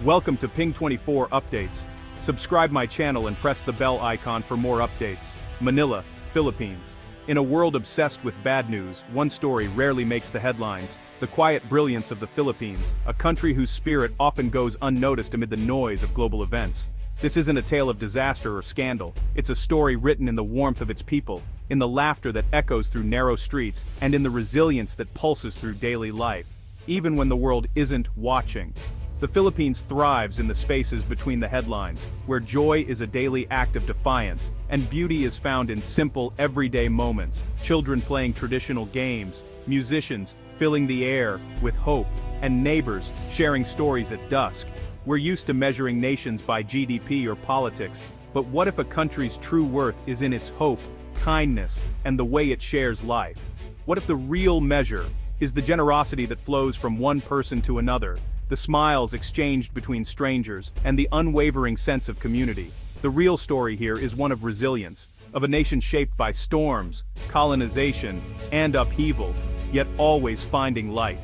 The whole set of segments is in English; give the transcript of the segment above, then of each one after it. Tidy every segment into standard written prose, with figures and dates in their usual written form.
Welcome to Ping 24 Updates. Subscribe my channel and press the bell icon for more updates. Manila, Philippines. In a world obsessed with bad news, one story rarely makes the headlines: the quiet brilliance of the Philippines, a country whose spirit often goes unnoticed amid the noise of global events. This isn't a tale of disaster or scandal, it's a story written in the warmth of its people, in the laughter that echoes through narrow streets, and in the resilience that pulses through daily life. Even when the world isn't watching. The Philippines thrives in the spaces between the headlines, where joy is a daily act of defiance, and beauty is found in simple, everyday moments: children playing traditional games, musicians filling the air with hope, and neighbors sharing stories at dusk. We're used to measuring nations by GDP or politics, but what if a country's true worth is in its hope, kindness, and the way it shares life? What if the real measure is the generosity that flows from one person to another, the smiles exchanged between strangers, and the unwavering sense of community? The real story here is one of resilience, of a nation shaped by storms, colonization, and upheaval, yet always finding light.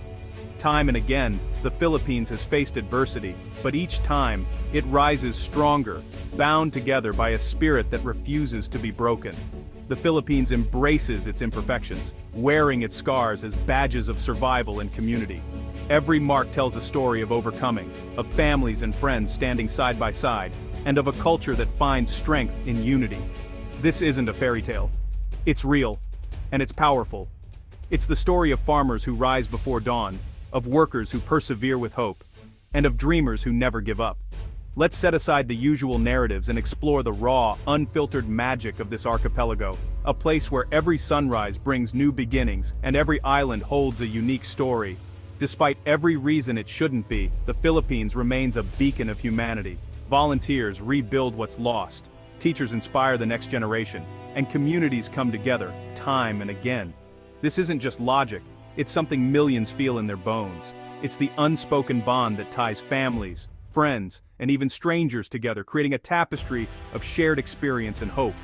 Time and again, the Philippines has faced adversity, but each time, it rises stronger, bound together by a spirit that refuses to be broken. The Philippines embraces its imperfections, wearing its scars as badges of survival and community. Every mark tells a story of overcoming, of families and friends standing side by side, and of a culture that finds strength in unity. This isn't a fairy tale. It's real, and it's powerful. It's the story of farmers who rise before dawn, of workers who persevere with hope, and of dreamers who never give up. Let's set aside the usual narratives and explore the raw, unfiltered magic of this archipelago, a place where every sunrise brings new beginnings and every island holds a unique story. Despite every reason it shouldn't be, the Philippines remains a beacon of humanity. Volunteers rebuild what's lost, teachers inspire the next generation, and communities come together, time and again. This isn't just logic, it's something millions feel in their bones. It's the unspoken bond that ties families, friends, and even strangers together, creating a tapestry of shared experience and hope.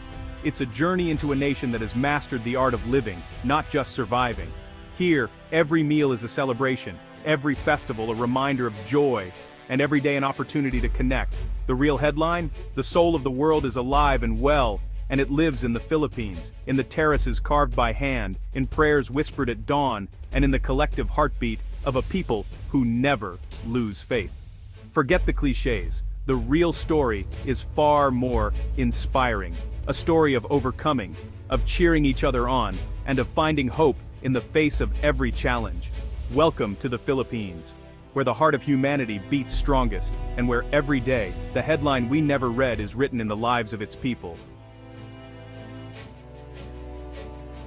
It's a journey into a nation that has mastered the art of living, not just surviving. Here, every meal is a celebration, every festival a reminder of joy, and every day an opportunity to connect. The real headline? The soul of the world is alive and well, and it lives in the Philippines, in the terraces carved by hand, in prayers whispered at dawn, and in the collective heartbeat of a people who never lose faith. Forget the cliches. The real story is far more inspiring. A story of overcoming, of cheering each other on, and of finding hope in the face of every challenge. Welcome to the Philippines, where the heart of humanity beats strongest, and where every day, the headline we never read is written in the lives of its people.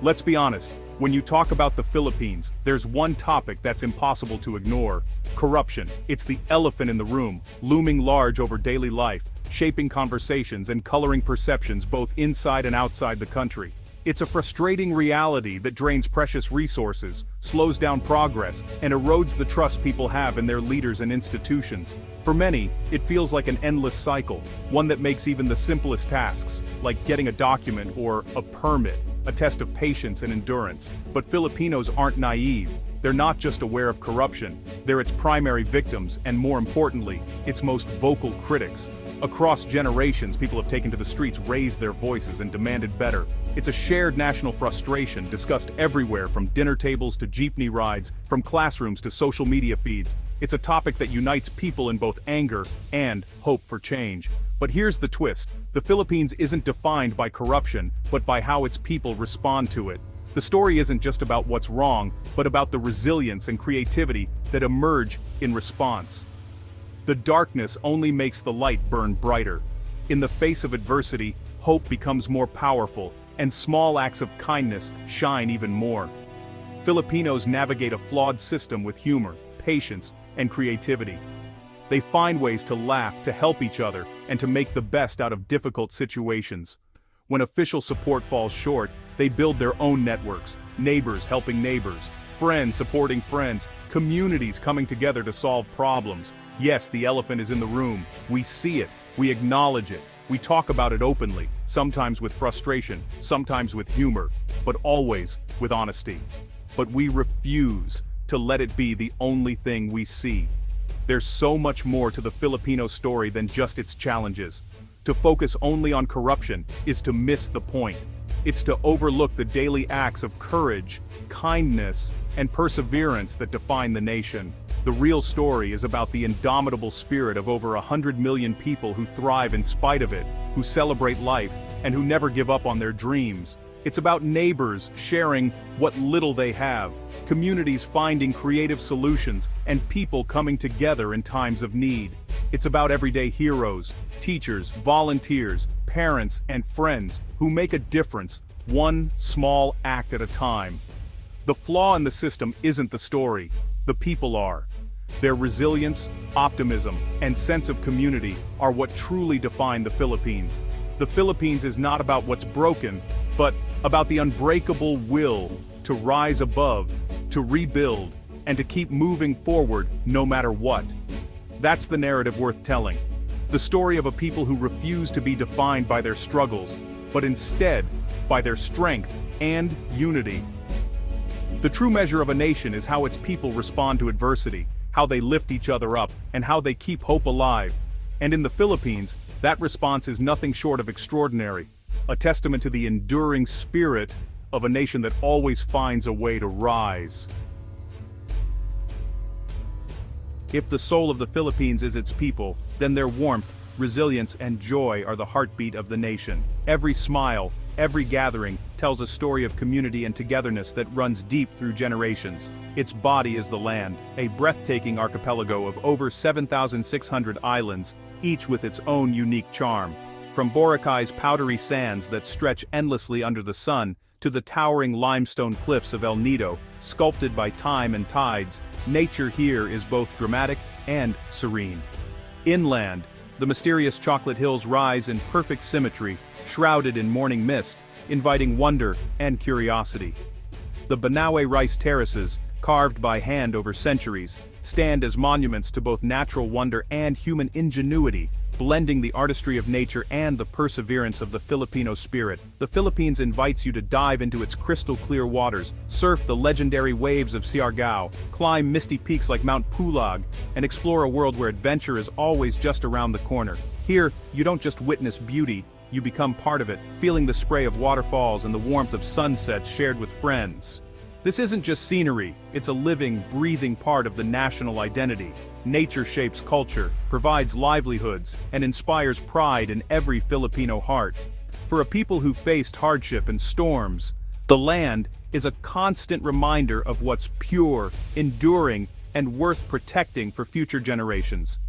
Let's be honest, when you talk about the Philippines, there's one topic that's impossible to ignore: corruption. It's the elephant in the room, looming large over daily life, shaping conversations and coloring perceptions both inside and outside the country. It's a frustrating reality that drains precious resources, slows down progress, and erodes the trust people have in their leaders and institutions. For many, it feels like an endless cycle, one that makes even the simplest tasks, like getting a document or a permit, a test of patience and endurance. But Filipinos aren't naive. They're not just aware of corruption, they're its primary victims, and more importantly, its most vocal critics. Across generations, people have taken to the streets, raised their voices, and demanded better. It's a shared national frustration, discussed everywhere, from dinner tables to jeepney rides, from classrooms to social media feeds. It's a topic that unites people in both anger and hope for change. But here's the twist: the Philippines isn't defined by corruption, but by how its people respond to it. The story isn't just about what's wrong, but about the resilience and creativity that emerge in response. The darkness only makes the light burn brighter. In the face of adversity, hope becomes more powerful, and small acts of kindness shine even more. Filipinos navigate a flawed system with humor, patience, and creativity. They find ways to laugh, to help each other, and to make the best out of difficult situations. When official support falls short, they build their own networks: neighbors helping neighbors, friends supporting friends, communities coming together to solve problems. Yes, the elephant is in the room. We see it, we acknowledge it, we talk about it openly, sometimes with frustration, sometimes with humor, but always with honesty. But we refuse to let it be the only thing we see. There's so much more to the Filipino story than just its challenges. To focus only on corruption is to miss the point. It's to overlook the daily acts of courage, kindness, and perseverance that define the nation. The real story is about the indomitable spirit of over 100 million people who thrive in spite of it, who celebrate life, and who never give up on their dreams. It's about neighbors sharing what little they have, communities finding creative solutions, and people coming together in times of need. It's about everyday heroes, teachers, volunteers, parents, and friends who make a difference, one small act at a time. The flaw in the system isn't the story, the people are. Their resilience, optimism, and sense of community are what truly define the Philippines. The Philippines is not about what's broken, but about the unbreakable will to rise above, to rebuild, and to keep moving forward no matter what. That's the narrative worth telling. The story of a people who refuse to be defined by their struggles, but instead by their strength and unity. The true measure of a nation is how its people respond to adversity, how they lift each other up, and how they keep hope alive. And in the Philippines, that response is nothing short of extraordinary, a testament to the enduring spirit of a nation that always finds a way to rise. If the soul of the Philippines is its people, then their warmth, resilience, and joy are the heartbeat of the nation. Every smile, every gathering, tells a story of community and togetherness that runs deep through generations. Its body is the land, a breathtaking archipelago of over 7,600 islands, each with its own unique charm. From Boracay's powdery sands that stretch endlessly under the sun, to the towering limestone cliffs of El Nido, sculpted by time and tides, nature here is both dramatic and serene. Inland, the mysterious chocolate hills rise in perfect symmetry, shrouded in morning mist, inviting wonder and curiosity. The Banawe rice terraces, carved by hand over centuries, stand as monuments to both natural wonder and human ingenuity, blending the artistry of nature and the perseverance of the Filipino spirit. The Philippines invites you to dive into its crystal-clear waters, surf the legendary waves of Siargao, climb misty peaks like Mount Pulag, and explore a world where adventure is always just around the corner. Here, you don't just witness beauty, you become part of it, feeling the spray of waterfalls and the warmth of sunsets shared with friends. This isn't just scenery, it's a living, breathing part of the national identity. Nature shapes culture, provides livelihoods, and inspires pride in every Filipino heart. For a people who faced hardship and storms, the land is a constant reminder of what's pure, enduring, and worth protecting for future generations.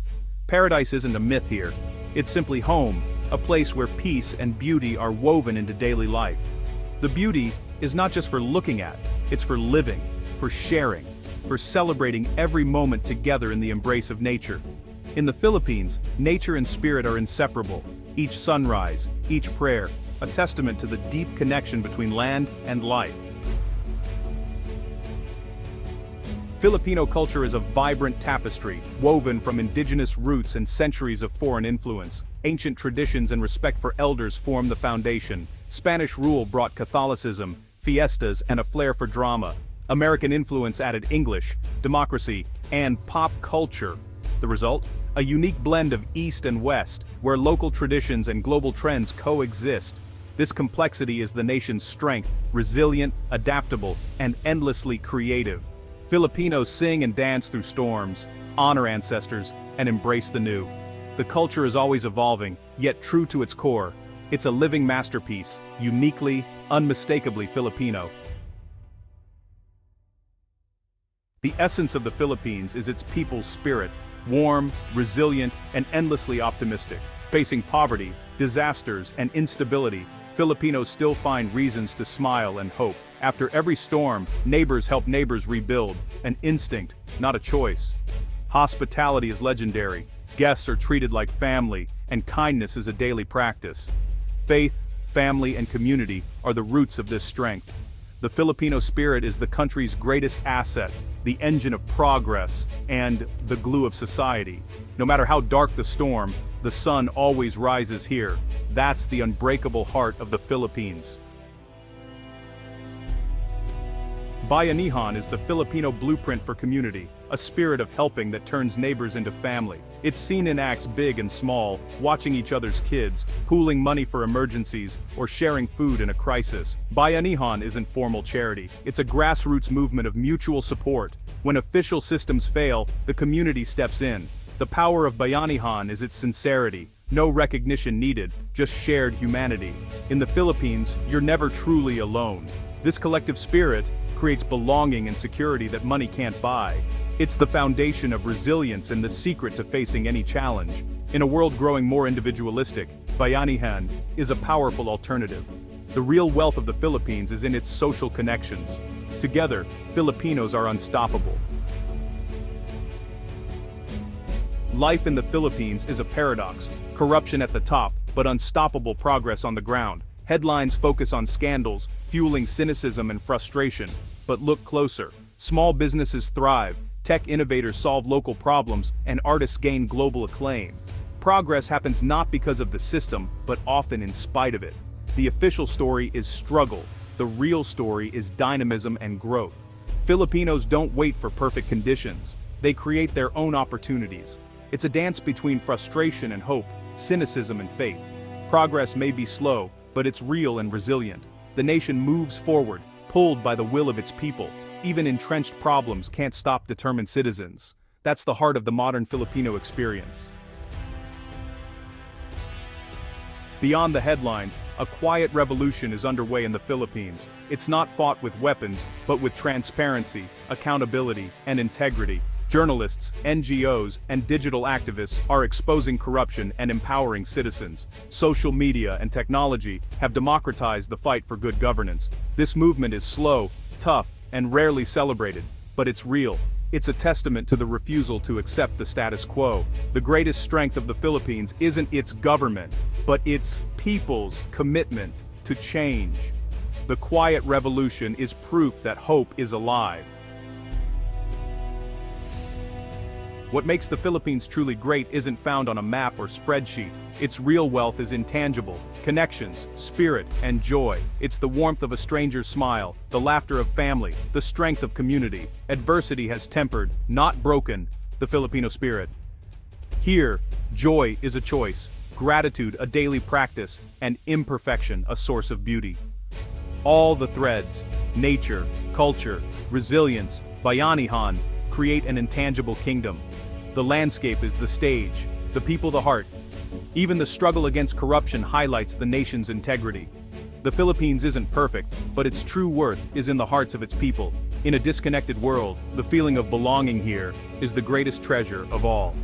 Paradise isn't a myth here, it's simply home, a place where peace and beauty are woven into daily life. The beauty is not just for looking at, it's for living, for sharing, for celebrating every moment together in the embrace of nature. In the Philippines, nature and spirit are inseparable, each sunrise, each prayer, a testament to the deep connection between land and life. Filipino culture is a vibrant tapestry, woven from indigenous roots and centuries of foreign influence. Ancient traditions and respect for elders form the foundation. Spanish rule brought Catholicism, fiestas, and a flair for drama. American influence added English, democracy, and pop culture. The result? A unique blend of East and West, where local traditions and global trends coexist. This complexity is the nation's strength, resilient, adaptable, and endlessly creative. Filipinos sing and dance through storms, honor ancestors, and embrace the new. The culture is always evolving, yet true to its core. It's a living masterpiece, uniquely, unmistakably Filipino. The essence of the Philippines is its people's spirit, warm, resilient, and endlessly optimistic. Facing poverty, disasters, and instability, Filipinos still find reasons to smile and hope. After every storm, neighbors help neighbors rebuild, an instinct, not a choice. Hospitality is legendary, guests are treated like family, and kindness is a daily practice. Faith, family, and community are the roots of this strength. The Filipino spirit is the country's greatest asset, the engine of progress, and the glue of society. No matter how dark the storm, the sun always rises here. That's the unbreakable heart of the Philippines. Bayanihan is the Filipino blueprint for community, a spirit of helping that turns neighbors into family. It's seen in acts big and small, watching each other's kids, pooling money for emergencies, or sharing food in a crisis. Bayanihan isn't formal charity, it's a grassroots movement of mutual support. When official systems fail, the community steps in. The power of Bayanihan is its sincerity. No recognition needed, just shared humanity. In the Philippines, you're never truly alone. This collective spirit creates belonging and security that money can't buy. It's the foundation of resilience and the secret to facing any challenge. In a world growing more individualistic, Bayanihan is a powerful alternative. The real wealth of the Philippines is in its social connections. Together, Filipinos are unstoppable. Life in the Philippines is a paradox. Corruption at the top, but unstoppable progress on the ground. Headlines focus on scandals, fueling cynicism and frustration. But look closer. Small businesses thrive, tech innovators solve local problems, and artists gain global acclaim. Progress happens not because of the system, but often in spite of it. The official story is struggle. The real story is dynamism and growth. Filipinos don't wait for perfect conditions. They create their own opportunities. It's a dance between frustration and hope, cynicism and faith. Progress may be slow, but it's real and resilient. The nation moves forward, pulled by the will of its people. Even entrenched problems can't stop determined citizens. That's the heart of the modern Filipino experience. Beyond the headlines, a quiet revolution is underway in the Philippines. It's not fought with weapons, but with transparency, accountability, and integrity. Journalists, NGOs, and digital activists are exposing corruption and empowering citizens. Social media and technology have democratized the fight for good governance. This movement is slow, tough, and rarely celebrated, but it's real. It's a testament to the refusal to accept the status quo. The greatest strength of the Philippines isn't its government, but its people's commitment to change. The quiet revolution is proof that hope is alive. What makes the Philippines truly great isn't found on a map or spreadsheet. Its real wealth is intangible: connections, spirit, and joy. It's the warmth of a stranger's smile, the laughter of family, the strength of community. Adversity has tempered, not broken, the Filipino spirit. Here, joy is a choice, gratitude a daily practice, and imperfection a source of beauty. All the threads, nature, culture, resilience, Bayanihan, create an intangible kingdom. The landscape is the stage, the people the heart. Even the struggle against corruption highlights the nation's integrity. The Philippines isn't perfect, but its true worth is in the hearts of its people. In a disconnected world, the feeling of belonging here is the greatest treasure of all.